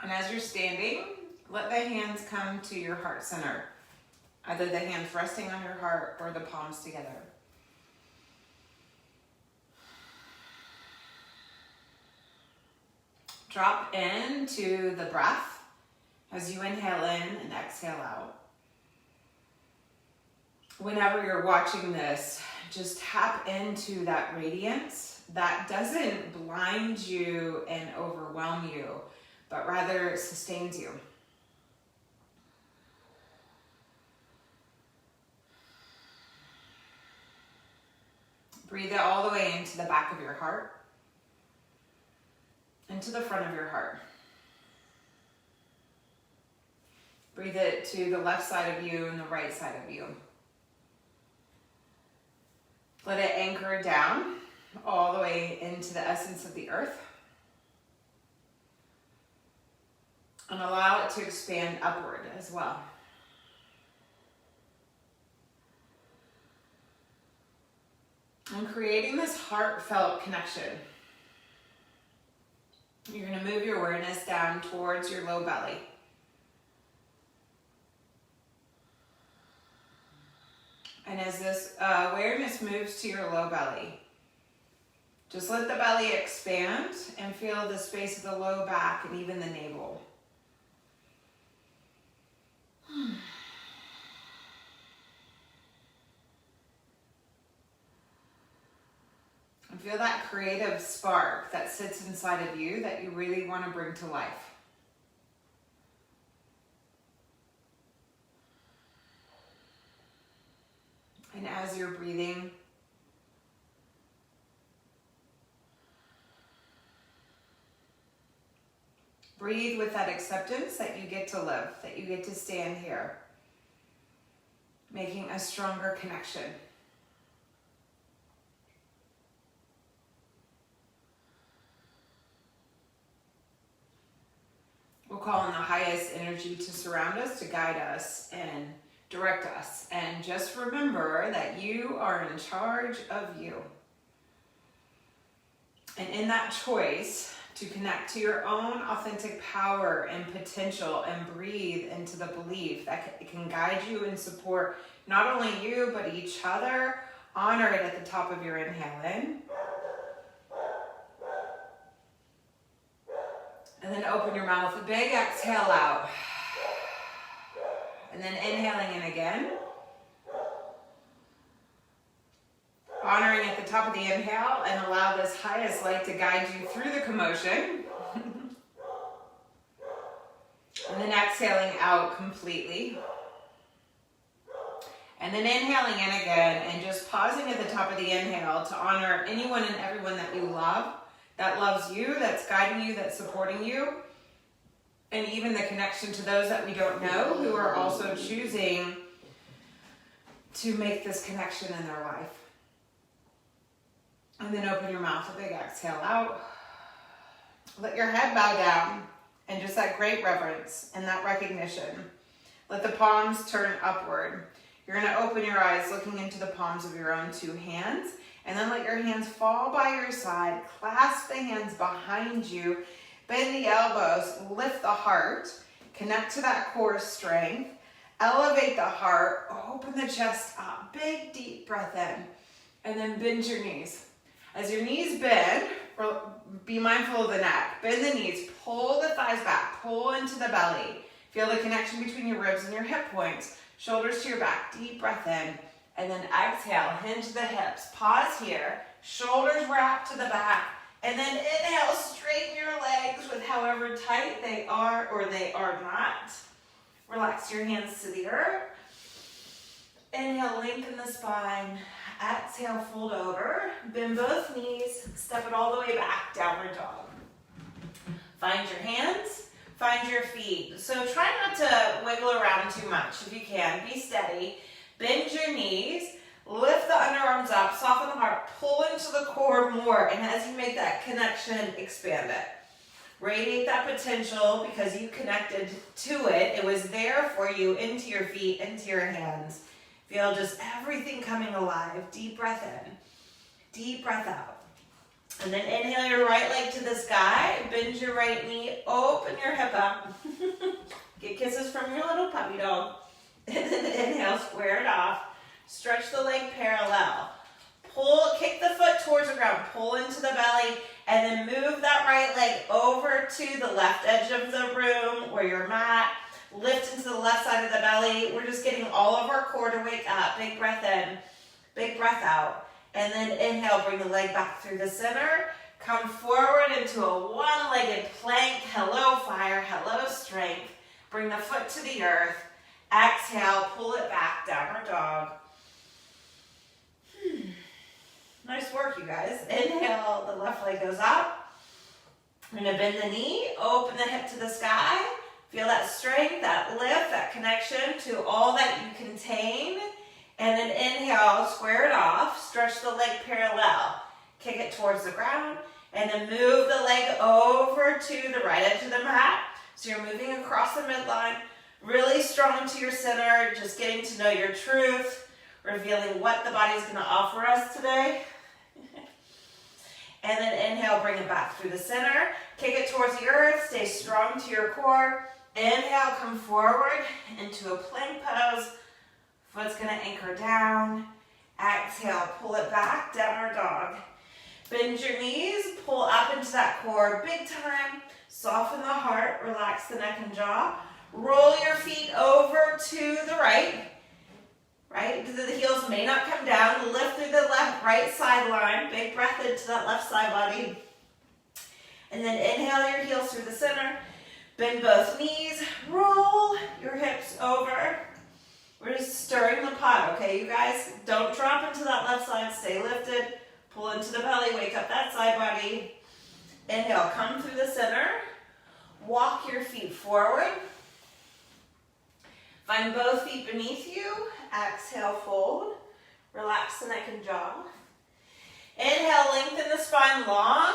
And as you're standing, let the hands come to your heart center. Either the hands resting on your heart or the palms together. Drop into the breath as you inhale in and exhale out. Whenever you're watching this, just tap into that radiance that doesn't blind you and overwhelm you, but rather sustains you. Breathe it all the way into the back of your heart, into the front of your heart. Breathe it to the left side of you and the right side of you. Let it anchor down all the way into the essence of the earth. And allow it to expand upward as well. And creating this heartfelt connection. You're going to move your awareness down towards your low belly. And as this awareness moves to your low belly, just let the belly expand and feel the space of the low back and even the navel. And feel that creative spark that sits inside of you that you really want to bring to life. And as you're breathing, breathe with that acceptance that you get to live, that you get to stand here, making a stronger connection. We'll call on the highest energy to surround us, to guide us, and direct us. And just remember that you are in charge of you. And in that choice to connect to your own authentic power and potential and breathe into the belief that it can guide you and support not only you, but each other, honor it at the top of your inhale in. And then open your mouth, a big exhale out. And then inhaling in again. Honoring at the top of the inhale and allow this highest light to guide you through the commotion. And then exhaling out completely. And then inhaling in again and just pausing at the top of the inhale to honor anyone and everyone that you love, that loves you, that's guiding you, that's supporting you. And even the connection to those that we don't know who are also choosing to make this connection in their life. And then open your mouth, a big exhale out. Let your head bow down and just that great reverence and that recognition. Let the palms turn upward. You're going to open your eyes looking into the palms of your own two hands, and then let your hands fall by your side. Clasp the hands behind you. Bend the elbows, lift the heart, connect to that core strength, elevate the heart, open the chest up, big deep breath in, and then bend your knees. As your knees bend, be mindful of the neck. Bend the knees, pull the thighs back, pull into the belly. Feel the connection between your ribs and your hip points. Shoulders to your back, deep breath in, and then exhale, hinge the hips. Pause here, shoulders wrap to the back, and then inhale, straighten your legs with however tight they are or they are not. Relax your hands to the earth. Inhale, lengthen the spine. Exhale, fold over. Bend both knees. Step it all the way back, downward dog. Find your hands. Find your feet. So try not to wiggle around too much if you can. Be steady. Bend your knees. Lift the underarms up. Soften the heart. Pull into the core more. And as you make that connection, expand it. Radiate that potential because you connected to it. It was there for you, into your feet, into your hands. Feel just everything coming alive. Deep breath in. Deep breath out. And then inhale your right leg to the sky. Bend your right knee. Open your hip up. Get kisses from your little puppy dog. And then inhale, square it off. Stretch the leg parallel. Pull, kick the foot towards the ground. Pull into the belly. And then move that right leg over to the left edge of the room or your mat. Lift into the left side of the belly. We're just getting all of our core to wake up. Big breath in. Big breath out. And then inhale, bring the leg back through the center. Come forward into a one-legged plank. Hello, fire. Hello, strength. Bring the foot to the earth. Exhale, pull it back, downward dog. Nice work, you guys. Inhale, the left leg goes up. We're gonna bend the knee, open the hip to the sky. Feel that strength, that lift, that connection to all that you contain. And then inhale, square it off, stretch the leg parallel. Kick it towards the ground. And then move the leg over to the right edge of the mat. So you're moving across the midline, really strong to your center, just getting to know your truth, revealing what the body's gonna offer us today. And then inhale, bring it back through the center. Kick it towards the earth, stay strong to your core. Inhale, come forward into a plank pose. Foot's gonna anchor down. Exhale, pull it back, downward dog. Bend your knees, pull up into that core big time. Soften the heart, relax the neck and jaw. Roll your feet over to the right. The heels may not come down. Lift through the right sideline. Big breath into that left side body. And then inhale your heels through the center. Bend both knees. Roll your hips over. We're just stirring the pot, okay, you guys? Don't drop into that left side. Stay lifted. Pull into the belly. Wake up that side body. Inhale, come through the center. Walk your feet forward. Find both feet beneath you. Exhale, fold. Relax the neck and jaw. Inhale, lengthen the spine long.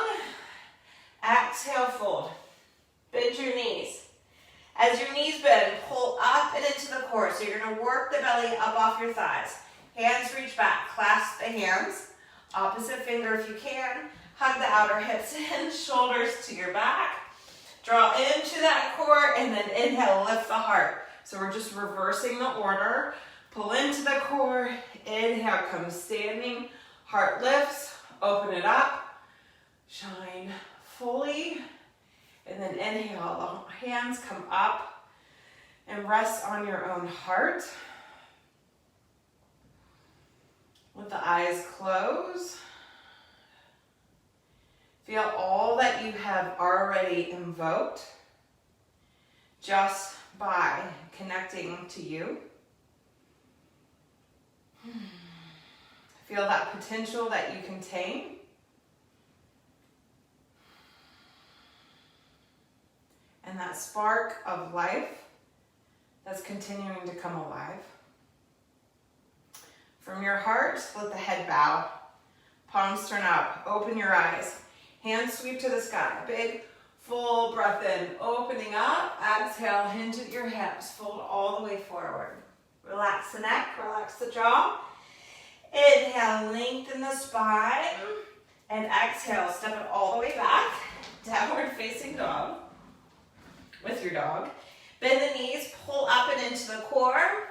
Exhale, fold. Bend your knees. As your knees bend, pull up and into the core. So you're going to work the belly up off your thighs. Hands reach back. Clasp the hands. Opposite finger if you can. Hug the outer hips in. Shoulders to your back. Draw into that core and then inhale, lift the heart. So we're just reversing the order. Pull into the core. Inhale, come standing. Heart lifts. Open it up. Shine fully. And then inhale, the hands come up and rest on your own heart. Let the eyes close. Feel all that you have already invoked just by connecting to you. Feel that potential that you contain. And that spark of life that's continuing to come alive. From your heart, let the head bow. Palms turn up. Open your eyes. Hands sweep to the sky. Big, full breath in. Opening up. Exhale, hinge at your hips. Fold all the way forward. Relax the neck. Relax the jaw. Inhale, lengthen the spine. And exhale, step it all the way back. Downward facing dog. With your dog. Bend the knees, pull up and into the core.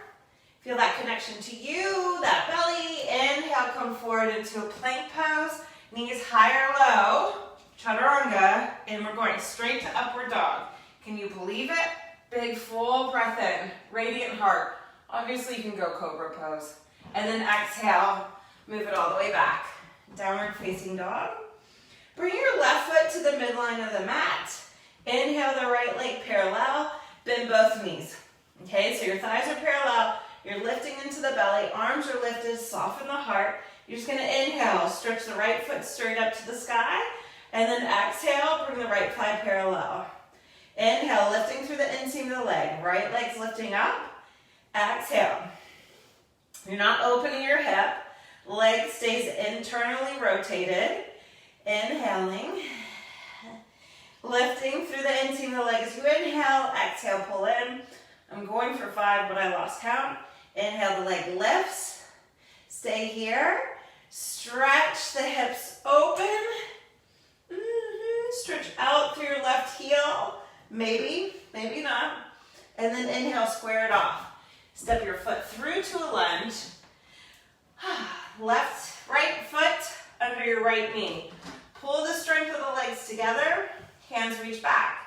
Feel that connection to you, that belly. Inhale, come forward into a plank pose. Knees high or low. Chaturanga. And we're going straight to upward dog. Can you believe it? Big full breath in. Radiant heart. Obviously you can go cobra pose. And then exhale. Move it all the way back. Downward facing dog. Bring your left foot to the midline of the mat. Inhale the right leg parallel, bend both knees. Okay, so your thighs are parallel, you're lifting into the belly, arms are lifted, soften the heart. You're just gonna inhale, stretch the right foot straight up to the sky, and then exhale, bring the right thigh parallel. Inhale, lifting through the inseam of the leg, right leg's lifting up. Exhale. You're not opening your hip, leg stays internally rotated. Inhaling. Lifting through the inseam of the leg as you inhale, exhale, pull in. I'm going for 5, but I lost count. Inhale, the leg lifts. Stay here. Stretch the hips open. Stretch out through your left heel. Maybe, maybe not. And then inhale, square it off. Step your foot through to a lunge. Right foot under your right knee. Pull the strength of the legs together. Hands reach back.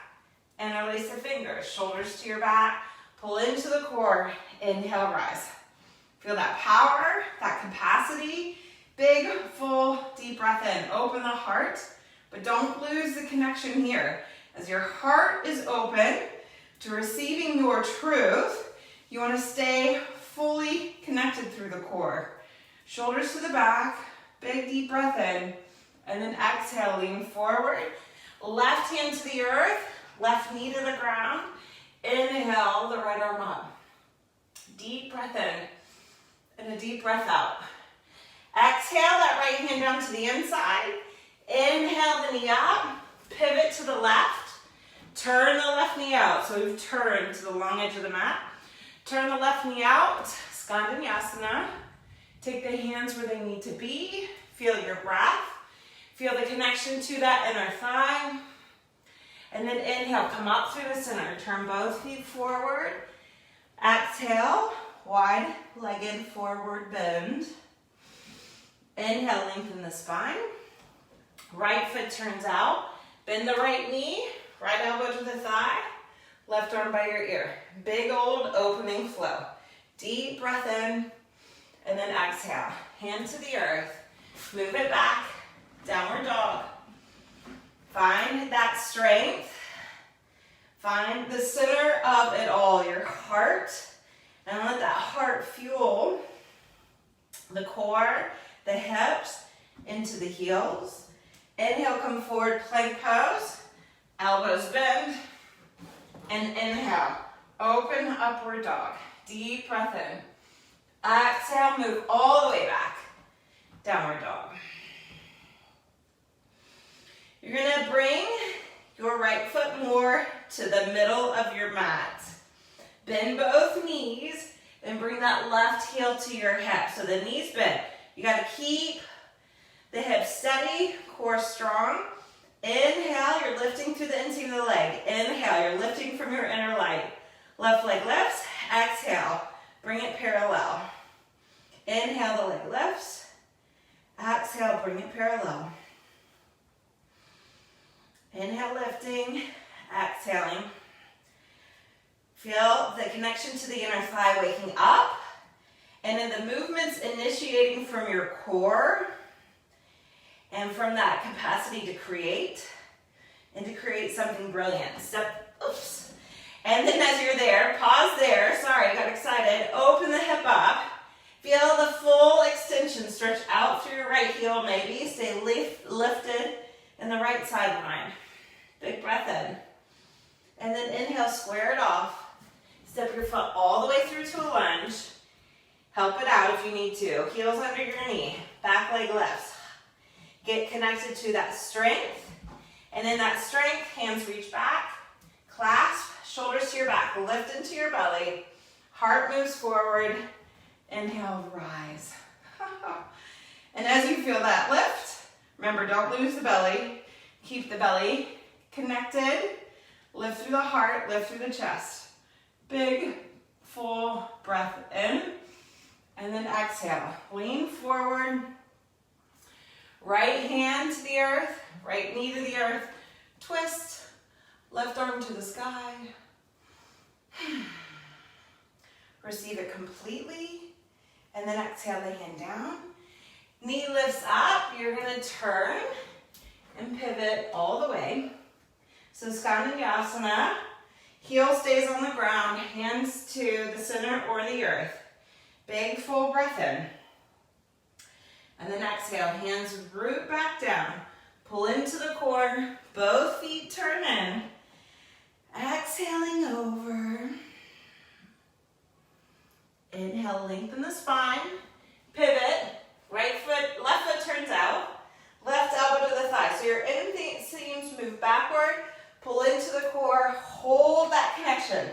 Interlace the fingers. Shoulders to your back. Pull into the core. Inhale, rise. Feel that power, that capacity. Big, full, deep breath in. Open the heart, but don't lose the connection here. As your heart is open to receiving your truth, you want to stay fully connected through the core. Shoulders to the back, big deep breath in, and then exhale, lean forward. Left hand to the earth, left knee to the ground. Inhale, the right arm up. Deep breath in, and a deep breath out. Exhale that right hand down to the inside. Inhale the knee up, pivot to the left. Turn the left knee out. So we've turned to the long edge of the mat. Turn the left knee out, Skandinavasana. Take the hands where they need to be. Feel your breath. Feel the connection to that inner thigh. And then inhale, come up through the center. Turn both feet forward. Exhale, wide-legged forward bend. Inhale, lengthen the spine. Right foot turns out. Bend the right knee. Right elbow to the thigh. Left arm by your ear. Big old opening flow. Deep breath in. And then exhale. Hand to the earth. Move it back. Downward dog. Find that strength. Find the center of it all, your heart. And let that heart fuel the core, the hips, into the heels. Inhale, come forward, plank pose. Elbows bend. And inhale, open upward dog. Deep breath in. Exhale, move all the way back. Downward dog. You're gonna bring your right foot more to the middle of your mat. Bend both knees and bring that left heel to your hip. So the knees bend. You gotta keep the hips steady, core strong. Inhale, you're lifting through the inseam of the leg. Inhale, you're lifting from your inner leg. Left leg lifts. Exhale, bring it parallel. Inhale, the leg lifts. Exhale, bring it parallel. Inhale, lifting. Exhaling. Feel the connection to the inner thigh waking up. And in the movements initiating from your core and from that capacity to create and to create something brilliant. Step, oops. And then as you're there, pause there. Sorry, I got excited. Open the hip up. Feel the full extension. Stretch out through your right heel maybe. Stay lifted in the right sideline. Big breath in. And then inhale, square it off. Step your foot all the way through to a lunge. Help it out if you need to. Heels under your knee. Back leg lifts. Get connected to that strength. And in that strength, hands reach back. Clasp, shoulders to your back. Lift into your belly. Heart moves forward. Inhale, rise. And as you feel that lift, remember, don't lose the belly. Keep the belly connected. Lift through the heart, lift through the chest. Big, full breath in. And then exhale. Lean forward. Right hand to the earth. Right knee to the earth. Twist. Left arm to the sky. Receive it completely. And then exhale the hand down. Knee lifts up. You're going to turn and pivot all the way. So Skandinavasana. Heel stays on the ground. Hands to the center or the earth. Big full breath in. And then exhale. Hands root back down. Pull into the core. Both feet turn in. Exhaling over. Inhale, lengthen the spine. Pivot. Right foot, left foot turns out. Left elbow to the thigh. So your inseams move backward. Pull into the core. Hold that connection.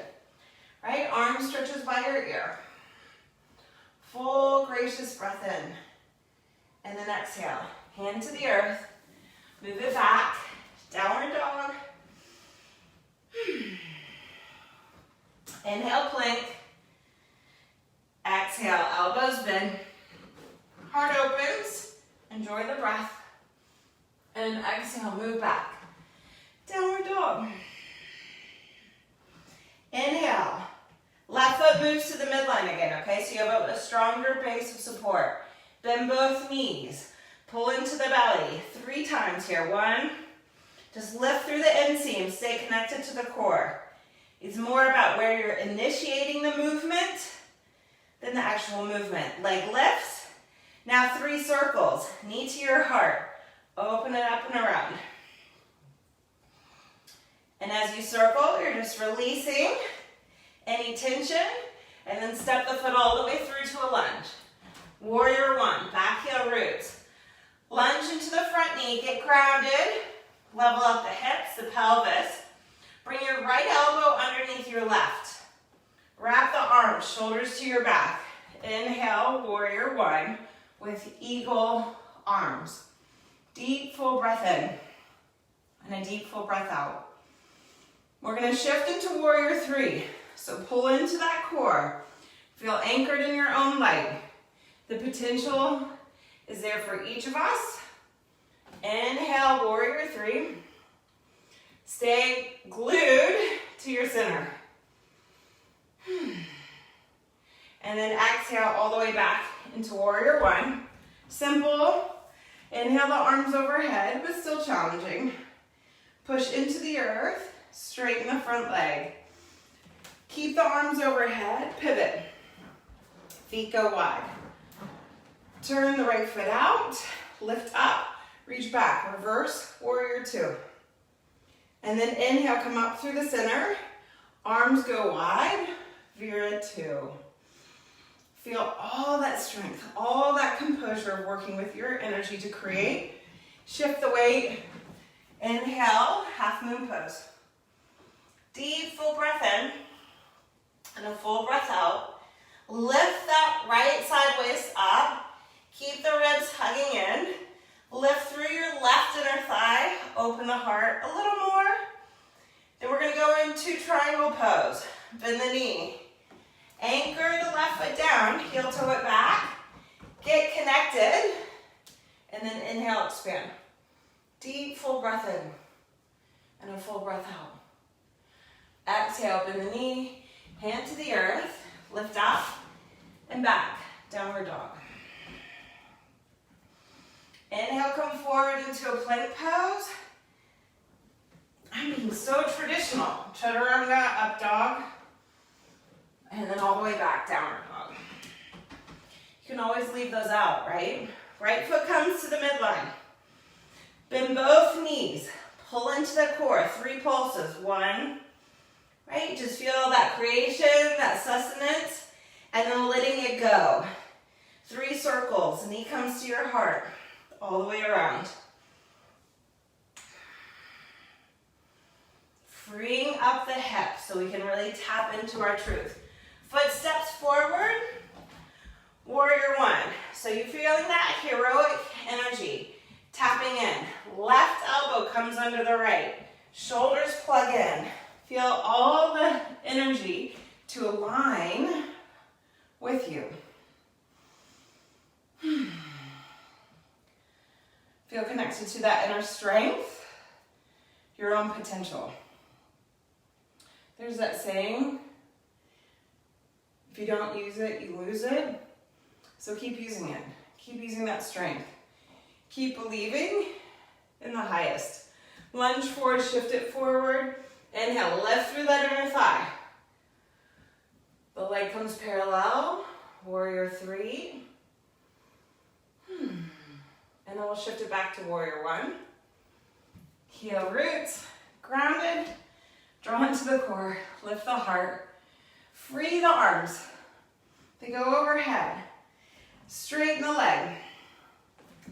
Right? Arm stretches by your ear. Full gracious breath in. And then exhale. Hand to the earth. Move it back. Downward dog. move back. Downward dog. Inhale. Left foot moves to the midline again, okay? So you have a stronger base of support. Bend both knees. Pull into the belly 3 times here. 1. Just lift through the inseam. Stay connected to the core. It's more about where you're initiating the movement than the actual movement. Leg lifts. Now 3 circles. Knee to your heart. Open it up and around. And as you circle, you're just releasing any tension, and then step the foot all the way through to a lunge. Warrior 1, back heel roots. Lunge into the front knee, get grounded. Level up the hips, the pelvis. Bring your right elbow underneath your left. Wrap the arms, shoulders to your back. Inhale, warrior 1 with eagle arms. Deep, full breath in, and a deep, full breath out. We're going to shift into warrior 3. So pull into that core. Feel anchored in your own light. The potential is there for each of us. Inhale, warrior 3. Stay glued to your center. And then exhale all the way back into warrior 1. Simple. Inhale the arms overhead, but still challenging. Push into the earth. Straighten the front leg. Keep the arms overhead, pivot. Feet go wide. Turn the right foot out, lift up, reach back, reverse, warrior 2. And then inhale, come up through the center, arms go wide, Vira 2. Feel all that strength, all that composure of working with your energy to create. Shift the weight, inhale, half moon pose. Deep, full breath in. And a full breath out. Lift that right side waist up. Keep the ribs hugging in. Lift through your left inner thigh. Open the heart a little more. Then we're going to go into triangle pose. Bend the knee. Anchor the left foot down. Heel toe it back. Get connected. And then inhale, expand. Deep, full breath in. And a full breath out. Exhale, bend the knee. Hand to the earth, lift up and back, downward dog. Inhale, come forward into a plank pose. I'm being so traditional. Chaturanga, up dog, and then all the way back, downward dog. You can always leave those out, right? Right foot comes to the midline. Bend both knees, pull into the core, 3 pulses, 1, right? Just feel that creation, that sustenance, and then letting it go. 3 circles, knee comes to your heart, all the way around. Freeing up the hips so we can really tap into our truth. Footsteps forward, warrior 1. So you're feeling that heroic energy, tapping in. Left elbow comes under the right, shoulders plug in. Feel all the energy to align with you. Feel connected to that inner strength, your own potential. There's that saying, if you don't use it, you lose it. So keep using it. Keep using that strength. Keep believing in the highest. Lunge forward, shift it forward. Inhale, lift through that inner thigh. The leg comes parallel, warrior 3. And then we'll shift it back to warrior 1. Heel roots, grounded, draw into the core, lift the heart, free the arms. They go overhead. Straighten the leg,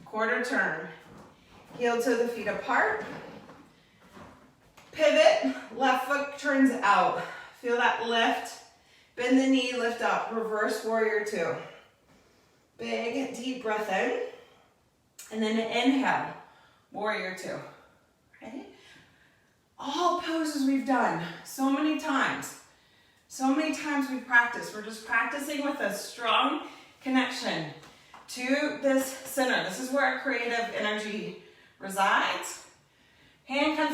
quarter turn. Heel toe the feet apart. Pivot, left foot turns out. Feel that lift. Bend the knee, lift up. Reverse warrior 2. Big, deep breath in. And then inhale, warrior 2. Ready? All poses we've done so many times. So many times we've practiced. We're just practicing with a strong connection to this center. This is where our creative energy resides.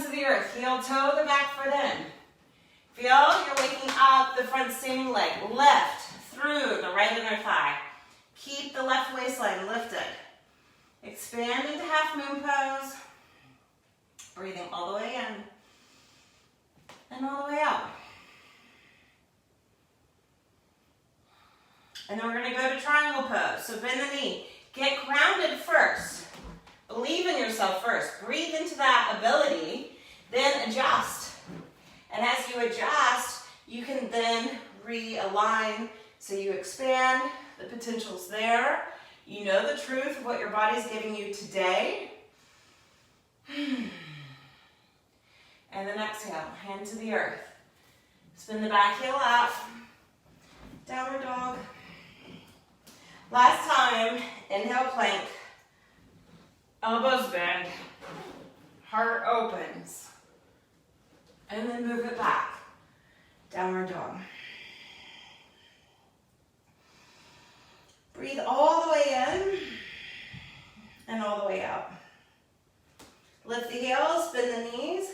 to the earth. Heel toe the back foot in. Feel you're waking up the front standing leg. Lift through the right inner thigh. Keep the left waistline lifted. Expand into half moon pose. Breathing all the way in and all the way out. And then we're going to go to triangle pose. So bend the knee. Get grounded first. Believe in yourself first. Breathe into that ability, then adjust. And as you adjust, you can then realign. So you expand, the potential's there. You know the truth of what your body's giving you today. And then exhale, hand to the earth. Spin the back heel up. Downward dog. Last time, inhale, plank. Elbows bend. Heart opens. And then move it back. Downward dog. Breathe all the way in and all the way out. Lift the heels, bend the knees.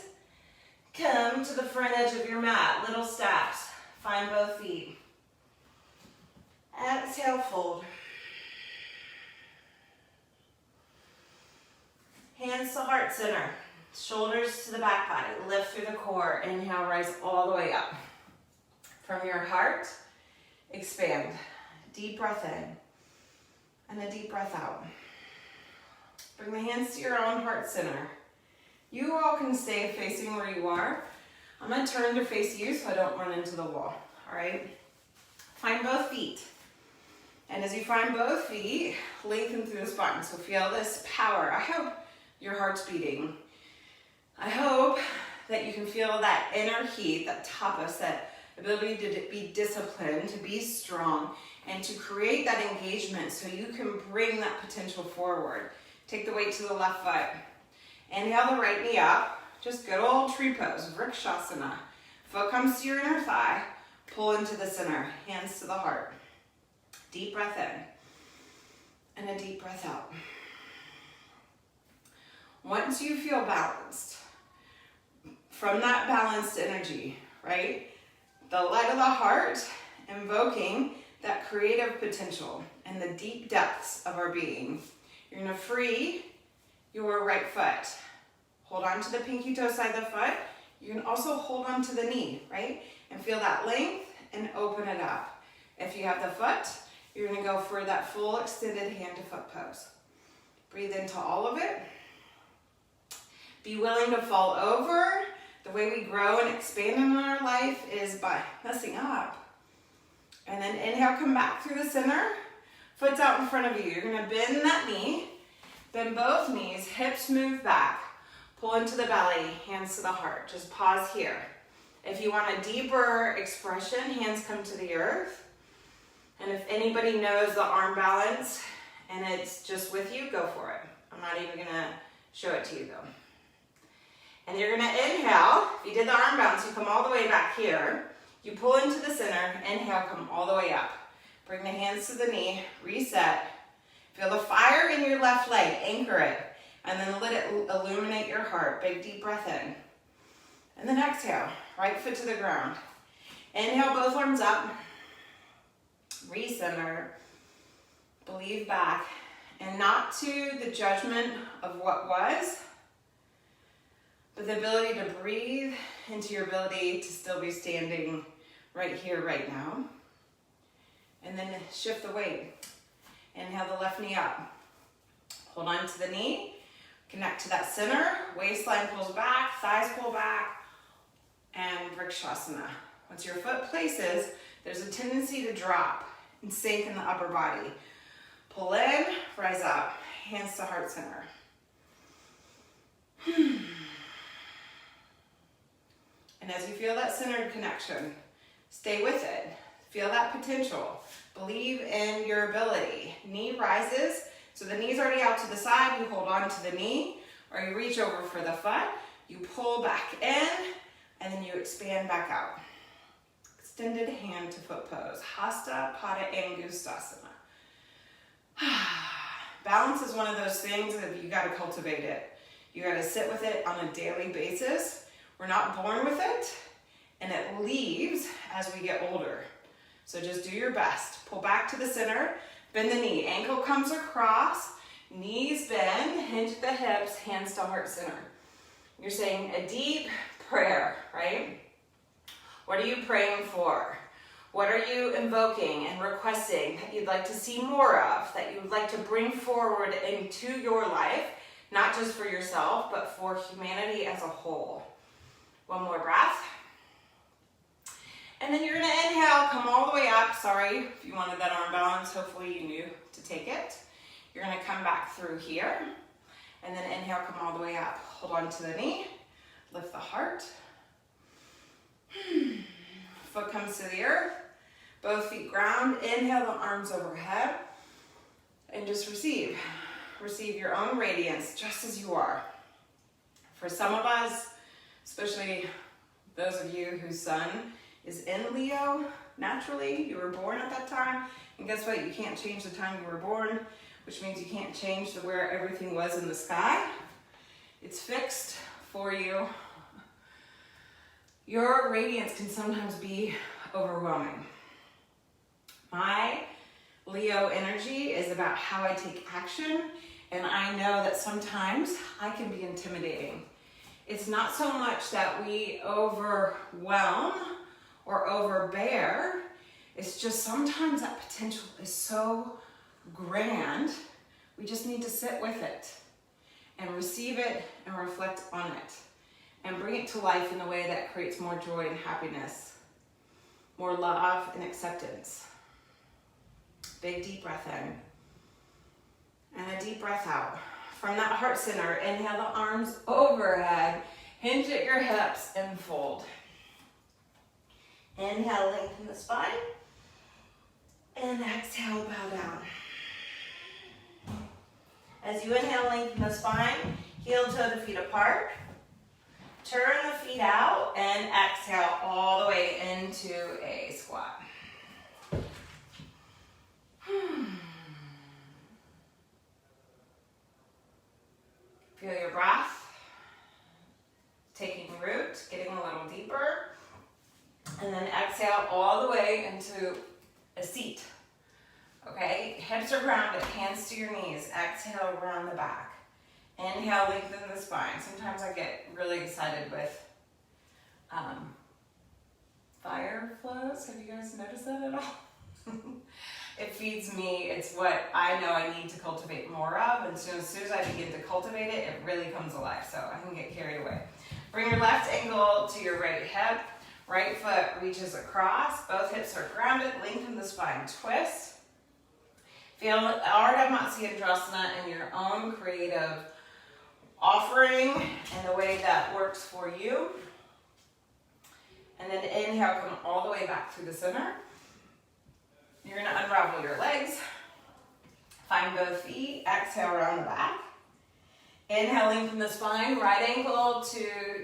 Come to the front edge of your mat, little steps. Find both feet. Exhale, fold. Hands to heart center. Shoulders to the back body. Lift through the core. Inhale, rise all the way up. From your heart, expand. Deep breath in. And a deep breath out. Bring the hands to your own heart center. You all can stay facing where you are. I'm going to turn to face you so I don't run into the wall. All right? Find both feet. And as you find both feet, lengthen through the spine. So feel this power. I hope your heart's beating. I hope that you can feel that inner heat, that tapas, that ability to be disciplined, to be strong, and to create that engagement so you can bring that potential forward. Take the weight to the left foot. Inhale the right knee up. Just good old tree pose, Rakshasana. Foot comes to your inner thigh. Pull into the center. Hands to the heart. Deep breath in. And a deep breath out. Once you feel balanced, from that balanced energy, right? The light of the heart, invoking that creative potential and the deep depths of our being. You're gonna free your right foot. Hold on to the pinky toe side of the foot. You can also hold on to the knee, right? And feel that length and open it up. If you have the foot, you're gonna go for that full extended hand to foot pose. Breathe into all of it. Be willing to fall over. The way we grow and expand in our life is by messing up. And then inhale, come back through the center. Foot's out in front of you. You're gonna bend that knee. Bend both knees, hips move back. Pull into the belly, hands to the heart. Just pause here. If you want a deeper expression, hands come to the earth. And if anybody knows the arm balance and it's just with you, go for it. I'm not even gonna show it to you though. And you're gonna inhale. If you did the arm balance, you come all the way back here. You pull into the center, inhale, come all the way up. Bring the hands to the knee, reset. Feel the fire in your left leg, anchor it. And then let it illuminate your heart. Big deep breath in. And then exhale, right foot to the ground. Inhale, both arms up. Recenter. Believe back. And not to the judgment of what was, but the ability to breathe into your ability to still be standing right here, right now. And then shift the weight. Inhale the left knee up. Hold on to the knee. Connect to that center. Waistline pulls back, thighs pull back, and Rakshasana. Once your foot places, there's a tendency to drop and sink in the upper body. Pull in, rise up. Hands to heart center. And as you feel that centered connection, stay with it. Feel that potential. Believe in your ability. Knee rises. So the knee's already out to the side. You hold on to the knee, or you reach over for the foot. You pull back in, and then you expand back out. Extended hand to foot pose. Hasta, Pada, Angustasana. Balance is one of those things that you got to cultivate it. You got to sit with it on a daily basis. We're not born with it, and it leaves as we get older. So just do your best. Pull back to the center, bend the knee. Ankle comes across, knees bend, hinge at the hips, hands to heart center. You're saying a deep prayer, right? What are you praying for? What are you invoking and requesting that you'd like to see more of, that you would like to bring forward into your life, not just for yourself, but for humanity as a whole? One more breath. And then you're gonna inhale, come all the way up. Sorry if you wanted that arm balance, hopefully you knew to take it. You're gonna come back through here, and then inhale, come all the way up. Hold on to the knee, lift the heart. Foot comes to the earth, both feet ground. Inhale, the arms overhead, and just receive. Receive your own radiance just as you are. For some of us, especially those of you whose sun is in Leo, naturally, you were born at that time, and guess what? You can't change the time you were born, which means you can't change where everything was in the sky. It's fixed for you. Your radiance can sometimes be overwhelming. My Leo energy is about how I take action, and I know that sometimes I can be intimidating. It's not so much that we overwhelm or overbear, it's just sometimes that potential is so grand, we just need to sit with it and receive it and reflect on it and bring it to life in a way that creates more joy and happiness, more love and acceptance. Big deep breath in and a deep breath out. From that heart center, inhale the arms overhead, hinge at your hips and fold. Inhale, lengthen the spine, and exhale, bow down. As you inhale, lengthen the spine, heel toe the feet apart. Turn the feet out and exhale all the way into a squat. Feel your breath taking root, getting a little deeper. And then exhale all the way into a seat. Okay, hips are grounded, hands to your knees. Exhale, round the back. Inhale, lengthen the spine. Sometimes I get really excited with fire flows. Have you guys noticed that at all? It feeds me. It's what I know I need to cultivate more of. And so as soon as I begin to cultivate it, it really comes alive. So I can get carried away. Bring your left ankle to your right hip. Right foot reaches across. Both hips are grounded. Lengthen the spine. Twist. Feel Ardha Matsyendrasana in your own creative offering in the way that works for you. And then inhale, come all the way back through the center. You're going to unravel your legs. Find both feet. Exhale, round the back. Inhale, lengthen the spine. Right ankle to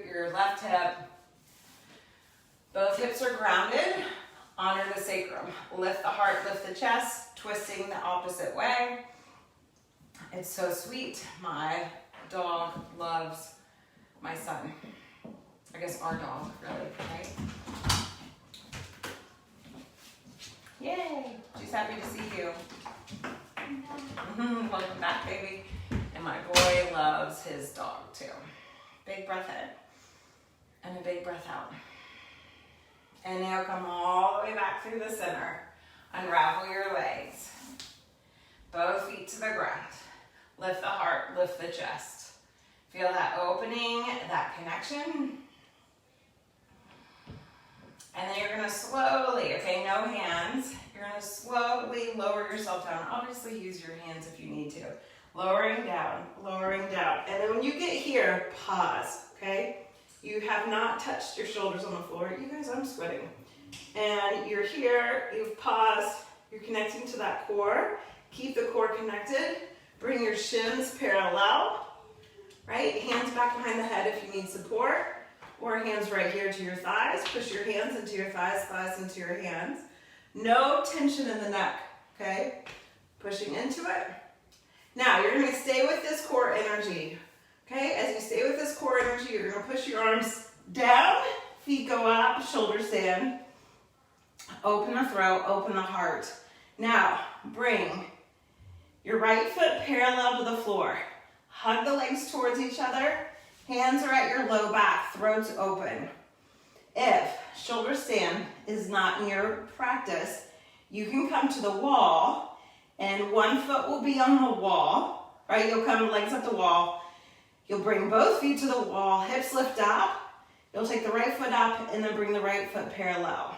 your left hip. Both hips are grounded. Honor the sacrum. Lift the heart, lift the chest, twisting the opposite way. It's so sweet. My dog loves my son. I guess our dog, really, right? Yay! She's happy to see you. Welcome back, baby. And my boy loves his dog, too. Big breath in and a big breath out. Inhale, come all the way back through the center. Unravel your legs. Both feet to the ground. Lift the heart, lift the chest. Feel that opening, that connection. And then you're going to slowly, okay, no hands. You're going to slowly lower yourself down. Obviously, use your hands if you need to. Lowering down, lowering down. And then when you get here, pause, okay? You have not touched your shoulders on the floor. You guys, I'm sweating. And you're here, you've paused, you're connecting to that core. Keep the core connected. Bring your shins parallel, right? Hands back behind the head if you need support. Or hands right here to your thighs. Push your hands into your thighs, thighs into your hands. No tension in the neck, okay? Pushing into it. Now, you're going to stay with this core energy Okay, as you stay with this core energy, you're gonna push your arms down, feet go up, shoulders stand. Open the throat, open the heart. Now, bring your right foot parallel to the floor. Hug the legs towards each other. Hands are at your low back, throat's open. If shoulder stand is not in your practice, you can come to the wall and one foot will be on the wall, right? You'll come legs up the wall. You'll bring both feet to the wall, hips lift up. You'll take the right foot up and then bring the right foot parallel.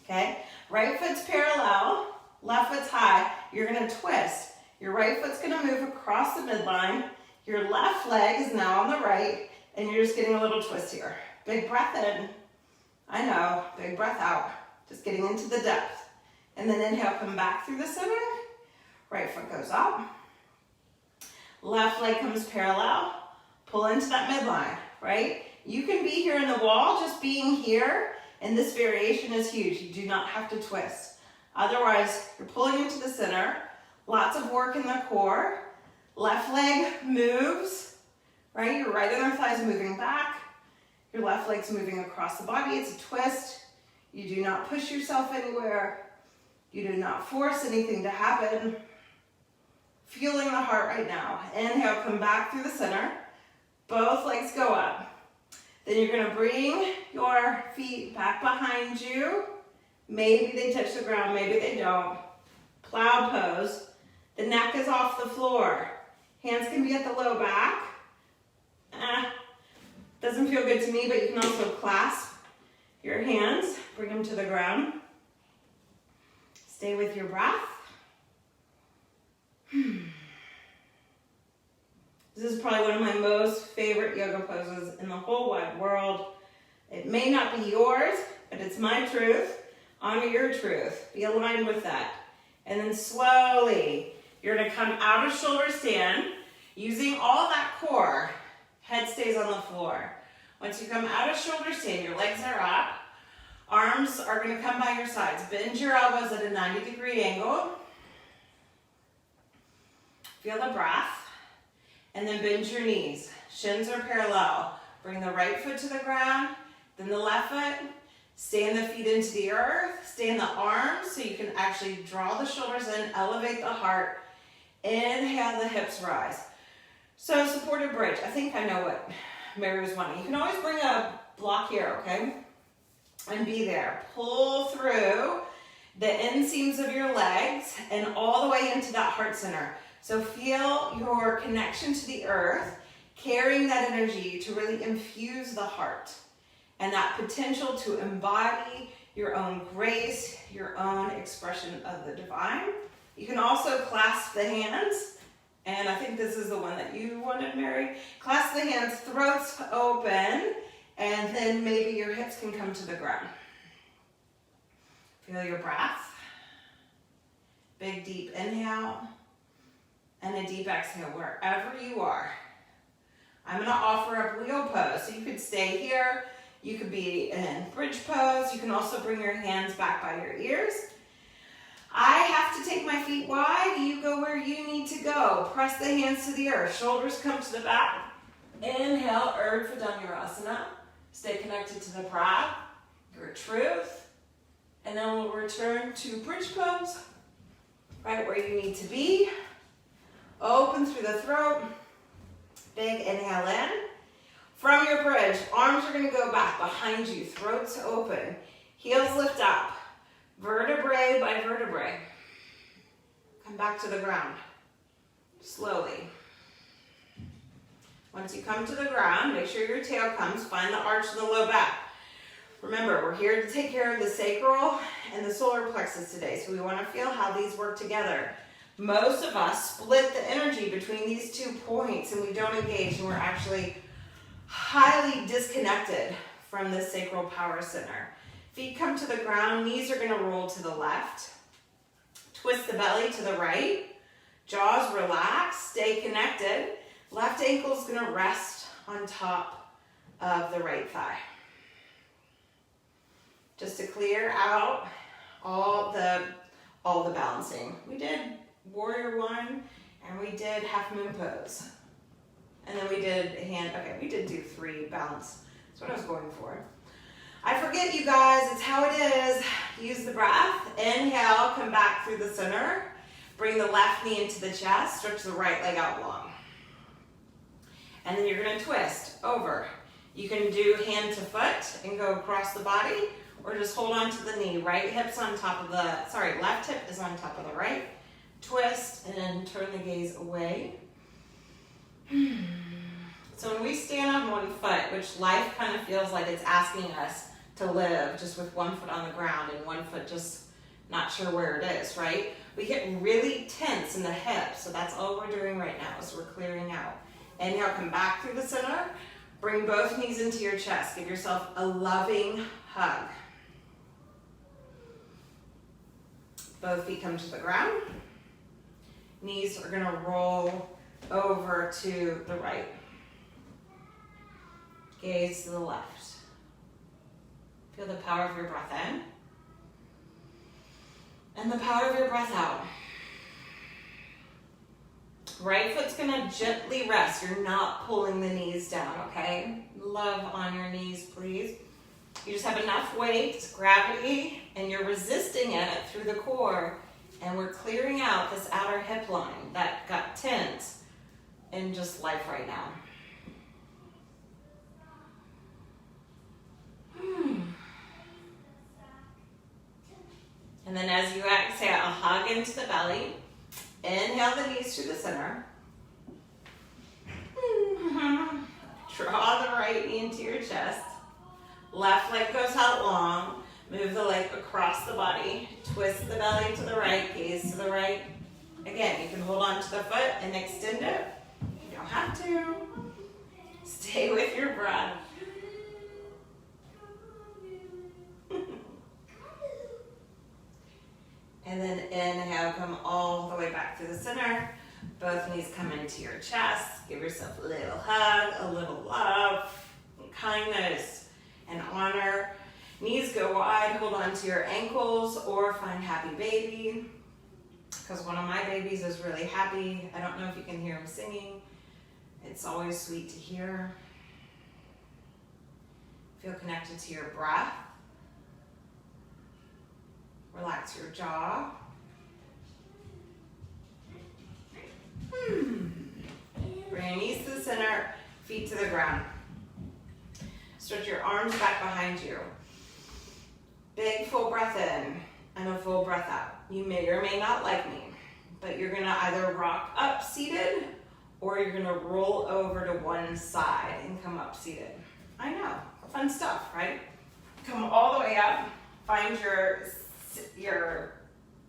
Okay? Right foot's parallel, left foot's high. You're gonna twist. Your right foot's gonna move across the midline. Your left leg is now on the right, and you're just getting a little twist here. Big breath in. I know, big breath out. Just getting into the depth. And then inhale, come back through the center. Right foot goes up. Left leg comes parallel. Pull into that midline, right? You can be here in the wall, just being here, and this variation is huge. You do not have to twist. Otherwise, you're pulling into the center. Lots of work in the core. Left leg moves, right? Your right inner thigh is moving back. Your left leg's moving across the body. It's a twist. You do not push yourself anywhere. You do not force anything to happen. Feeling the heart right now. Inhale, come back through the center. Both legs go up. Then you're gonna bring your feet back behind you. Maybe they touch the ground, maybe they don't. Plow pose. The neck is off the floor. Hands can be at the low back. Doesn't feel good to me, but you can also clasp your hands. Bring them to the ground. Stay with your breath. This is probably one of my most favorite yoga poses in the whole wide world. It may not be yours, but it's my truth. Honor your truth. Be aligned with that. And then slowly, you're gonna come out of shoulder stand, using all that core. Head stays on the floor. Once you come out of shoulder stand, your legs are up. Arms are gonna come by your sides. Bend your elbows at a 90-degree angle. Feel the breath. And then bend your knees. Shins are parallel. Bring the right foot to the ground, then the left foot. Stand the feet into the earth. Stand the arms so you can actually draw the shoulders in, elevate the heart. Inhale, the hips rise. So supported bridge. I think I know what Mary was wanting. You can always bring a block here, okay? And be there. Pull through the inseams of your legs and all the way into that heart center. So feel your connection to the earth, carrying that energy to really infuse the heart and that potential to embody your own grace, your own expression of the divine. You can also clasp the hands, and I think this is the one that you wanted, Mary. Clasp the hands, throats open, and then maybe your hips can come to the ground. Feel your breath. Big deep inhale. And a deep exhale wherever you are. I'm gonna offer up wheel pose. So you could stay here. You could be in bridge pose. You can also bring your hands back by your ears. I have to take my feet wide. You go where you need to go. Press the hands to the earth. Shoulders come to the back. Inhale, Urdhva Dhanurasana. Stay connected to the prana, your truth. And then we'll return to bridge pose, right where you need to be. Open through the throat. Big inhale in. From your bridge, arms are going to go back behind you. Throat's open. Heels lift up. Vertebrae by vertebrae. Come back to the ground. Slowly. Once you come to the ground, make sure your tail comes. Find the arch in the low back. Remember, we're here to take care of the sacral and the solar plexus today. So we want to feel how these work together. Most of us split the energy between these 2 points and we don't engage, and we're actually highly disconnected from the sacral power center. Feet come to the ground, knees are going to roll to the left. Twist the belly to the right. Jaws relax, stay connected. Left ankle is going to rest on top of the right thigh. Just to clear out all the balancing. We did Warrior One, and we did Half Moon Pose. And then we did we did do 3 balance. That's what I was going for. I forget, you guys, it's how it is. Use the breath. Inhale, come back through the center. Bring the left knee into the chest. Stretch the right leg out long. And then you're gonna twist over. You can do hand to foot and go across the body, or just hold on to the knee. Right hip's on top of left hip is on top of the right. Twist and turn the gaze away. So when we stand on one foot, which life kind of feels like it's asking us to live just with one foot on the ground and one foot just not sure where it is, right? We get really tense in the hips, so that's all we're doing right now is we're clearing out. Inhale, come back through the center. Bring both knees into your chest. Give yourself a loving hug. Both feet come to the ground. Knees are gonna roll over to the right. Gaze to the left. Feel the power of your breath in. And the power of your breath out. Right foot's gonna gently rest. You're not pulling the knees down, okay? Love on your knees, please. You just have enough weight, gravity, and you're resisting it through the core. And we're clearing out this outer hip line that got tense in just life right now. And then as you exhale, hug into the belly. Inhale the knees to the center. Draw the right knee into your chest. Left leg goes out long. Move the leg across the body. Twist the belly to the right, gaze to the right. Again, you can hold on to the foot and extend it. You don't have to. Stay with your breath. And then inhale, come all the way back to the center. Both knees come into your chest. Give yourself a little hug, a little love, and kindness, and honor. Knees go wide, hold on to your ankles, or find happy baby. Because one of my babies is really happy. I don't know if you can hear him singing. It's always sweet to hear. Feel connected to your breath. Relax your jaw. Bring your knees to the center, feet to the ground. Stretch your arms back behind you. Big full breath in and a full breath out. You may or may not like me, but you're gonna either rock up seated or you're gonna roll over to one side and come up seated. I know, fun stuff, right? Come all the way up, find your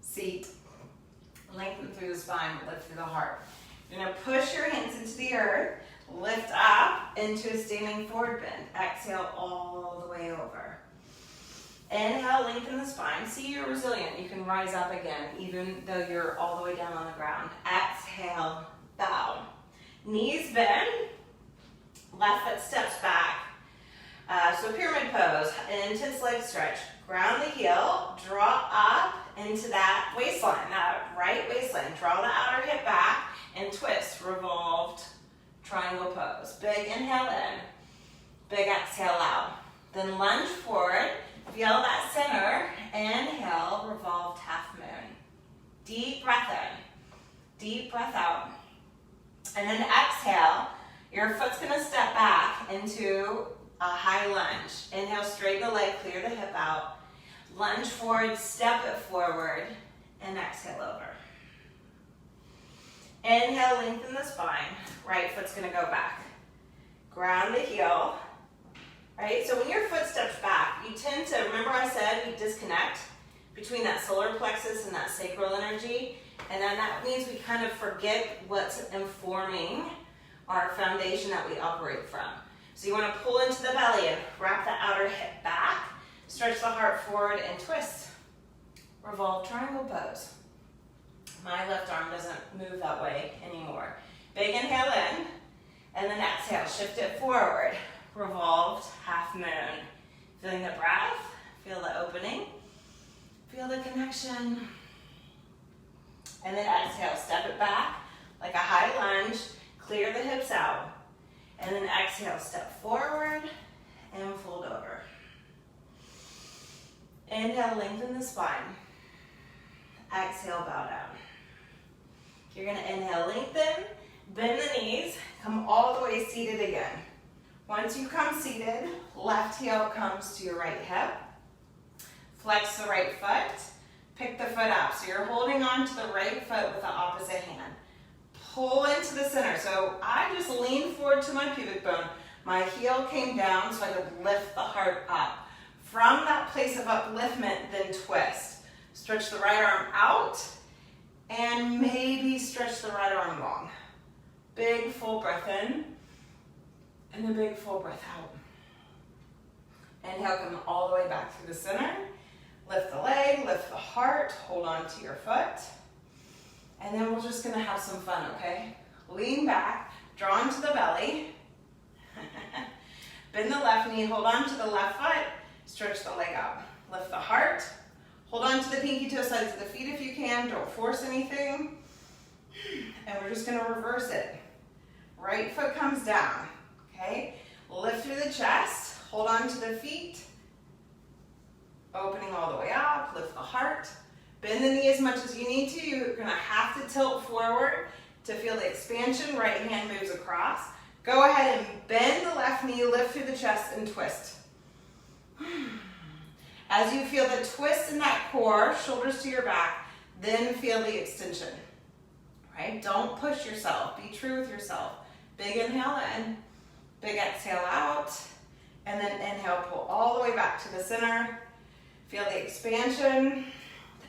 seat, lengthen through the spine, lift through the heart. You're gonna push your hands into the earth, lift up into a standing forward bend. Exhale all the way over. Inhale, lengthen the spine. See, you're resilient. You can rise up again, even though you're all the way down on the ground. Exhale, bow. Knees bend, left foot steps back. So pyramid pose, an intense leg stretch. Ground the heel, draw up into that waistline, that right waistline. Draw the outer hip back and twist, revolved triangle pose. Big inhale in, big exhale out. Then lunge forward, feel that center. Inhale, revolved half moon. Deep breath in, deep breath out. And then exhale, your foot's gonna step back into a high lunge. Inhale, straighten the leg, clear the hip out. Lunge forward, step it forward, and exhale over. Inhale, lengthen the spine. Right foot's gonna go back. Ground the heel. Right, so when your foot steps back, you tend to, remember I said we disconnect between that solar plexus and that sacral energy, and then that means we kind of forget what's informing our foundation that we operate from. So you want to pull into the belly and wrap the outer hip back, stretch the heart forward and twist. Revolve triangle pose. My left arm doesn't move that way anymore. Big inhale in, and then exhale, shift it forward. Revolved half moon. Feeling the breath, feel the opening, feel the connection. And then exhale, step it back like a high lunge, clear the hips out. And then exhale, step forward and fold over. Inhale, lengthen the spine. Exhale, bow down. You're gonna inhale, lengthen, bend the knees, come all the way seated again. Once you come seated, left heel comes to your right hip. Flex the right foot, pick the foot up. So you're holding on to the right foot with the opposite hand. Pull into the center. So I just leaned forward to my pubic bone. My heel came down so I could lift the heart up. From that place of upliftment, then twist. Stretch the right arm out and maybe stretch the right arm long. Big full breath in and a big full breath out. Inhale, come all the way back through the center. Lift the leg, lift the heart, hold on to your foot. And then we're just gonna have some fun, okay? Lean back, draw into the belly. Bend the left knee, hold on to the left foot, stretch the leg out. Lift the heart, hold on to the pinky toe sides of the feet if you can, don't force anything. And we're just gonna reverse it. Right foot comes down, okay? Lift through the chest, hold on to the feet, opening all the way up, lift the heart. Bend the knee as much as you need to. You're gonna have to tilt forward to feel the expansion. Right hand moves across. Go ahead and bend the left knee, lift through the chest and twist. As you feel the twist in that core, shoulders to your back, then feel the extension, right? Don't push yourself, be true with yourself. Big inhale in, big exhale out, and then inhale, pull all the way back to the center. Feel the expansion,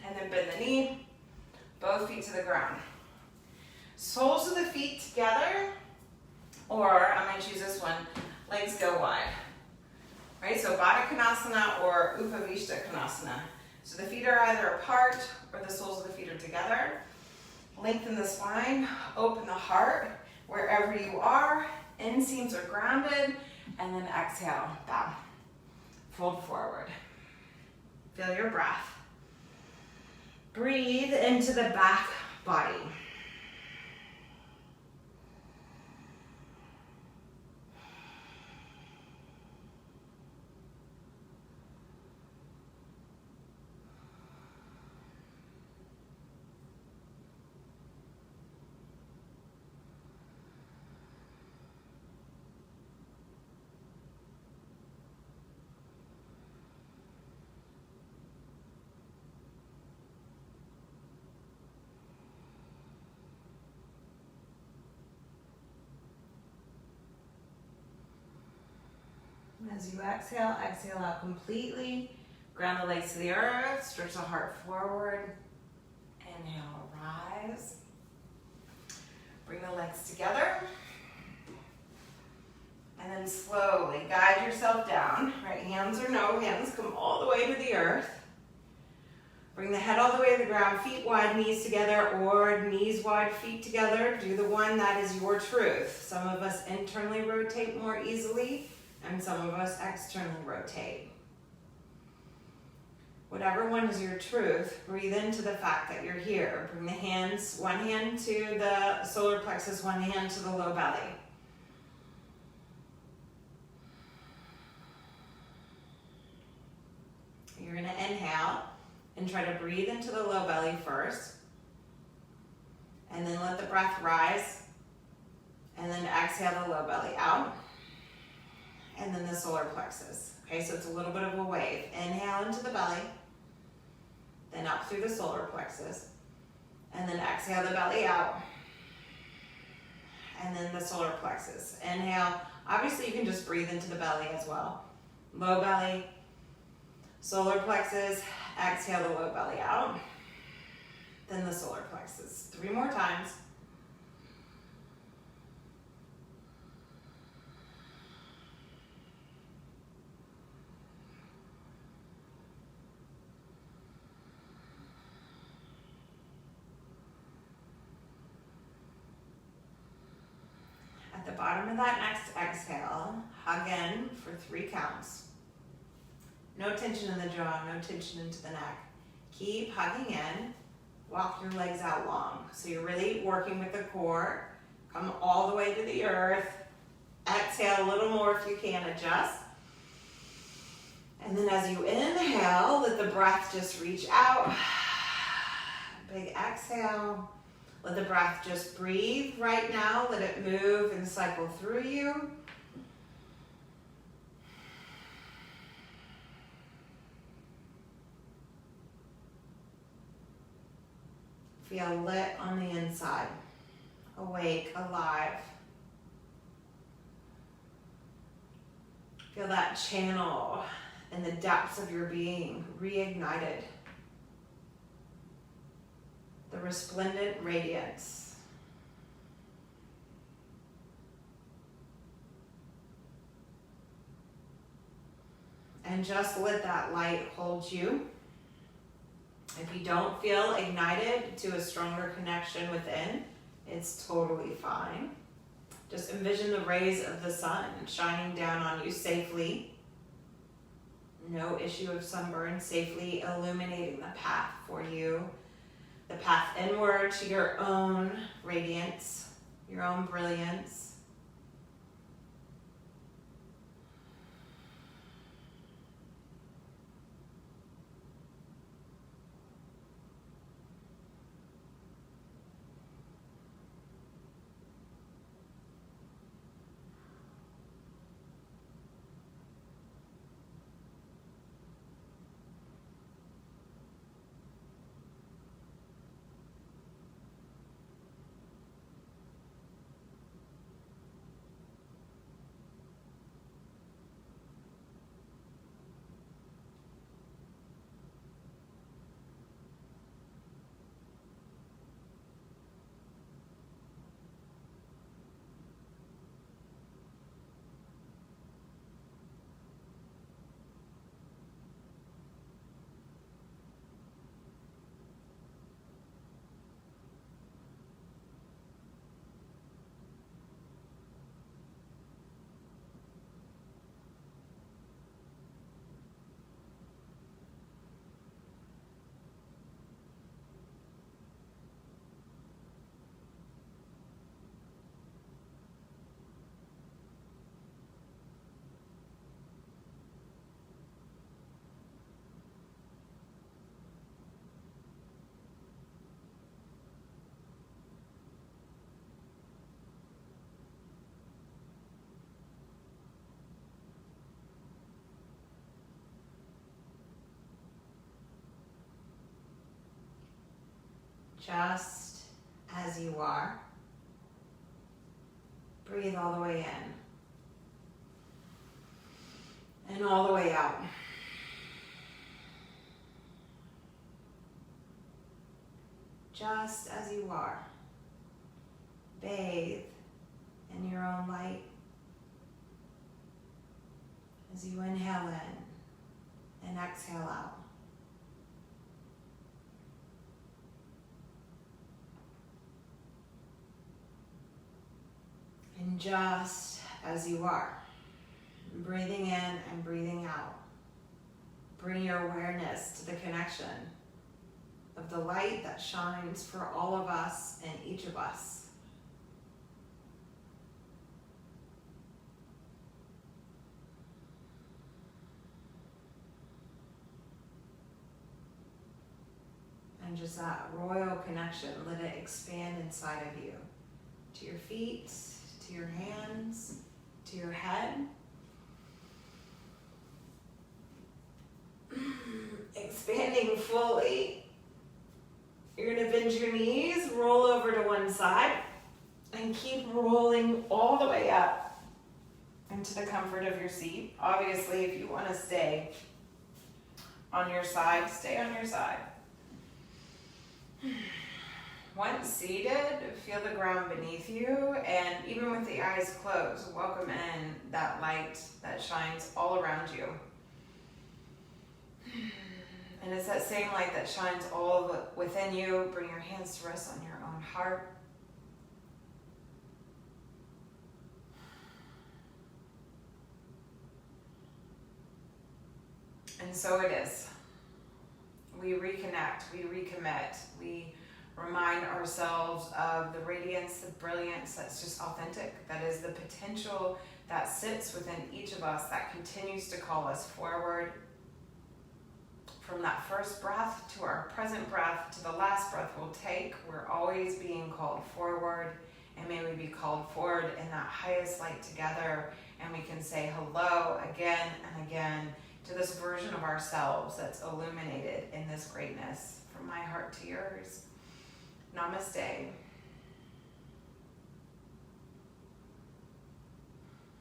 and then bend the knee, both feet to the ground. Soles of the feet together, or I'm gonna choose this one, legs go wide. Right, so Baddha Konasana or Upavishta Konasana. So the feet are either apart or the soles of the feet are together. Lengthen the spine, open the heart wherever you are. Inseams are grounded, and then exhale, bow. Fold forward. Feel your breath. Breathe into the back body. As you exhale, exhale out completely. Ground the legs to the earth, stretch the heart forward. Inhale, rise. Bring the legs together. And then slowly guide yourself down. Right, hands or no hands, come all the way to the earth. Bring the head all the way to the ground, feet wide, knees together, or knees wide, feet together. Do the one that is your truth. Some of us internally rotate more easily, and some of us externally rotate. Whatever one is your truth, breathe into the fact that you're here. Bring the hands, one hand to the solar plexus, one hand to the low belly. You're gonna inhale and try to breathe into the low belly first. And then let the breath rise. And then exhale the low belly out. And then the solar plexus. Okay, so it's a little bit of a wave. Inhale into the belly, then up through the solar plexus, and then exhale the belly out, and then the solar plexus. Inhale, obviously you can just breathe into the belly as well. Low belly, solar plexus, exhale the low belly out, then the solar plexus. 3 more times. At the bottom of that next exhale, hug in for 3 counts. No tension in the jaw, no tension into the neck. Keep hugging in. Walk your legs out long. So you're really working with the core. Come all the way to the earth. Exhale a little more if you can, adjust. And then as you inhale, let the breath just reach out. Big exhale. Let the breath just breathe right now. Let it move and cycle through you. Feel lit on the inside, awake, alive. Feel that channel in the depths of your being reignited. The resplendent radiance. And just let that light hold you. If you don't feel ignited to a stronger connection within, it's totally fine. Just envision the rays of the sun shining down on you safely. No issue of sunburn, safely illuminating the path for you. The path inward to your own radiance, your own brilliance. Just as you are. Breathe all the way in and all the way out. Just as you are. Bathe in your own light as you inhale in and exhale out. And just as you are, breathing in and breathing out, bring your awareness to the connection of the light that shines for all of us and each of us. And just that royal connection, let it expand inside of you, to your feet, to your hands, to your head. Expanding fully. You're going to bend your knees, roll over to one side, and keep rolling all the way up into the comfort of your seat. Obviously, if you want to stay on your side, stay on your side. Once seated, feel the ground beneath you, and even with the eyes closed, welcome in that light that shines all around you. And it's that same light that shines all within you. Bring your hands to rest on your own heart. And so it is. We reconnect, we recommit, we remind ourselves of the radiance, the brilliance that's just authentic, that is the potential that sits within each of us that continues to call us forward. From that first breath to our present breath to the last breath we'll take, we're always being called forward, and may we be called forward in that highest light together, and we can say hello again and again to this version of ourselves that's illuminated in this greatness. From my heart to yours. Namaste.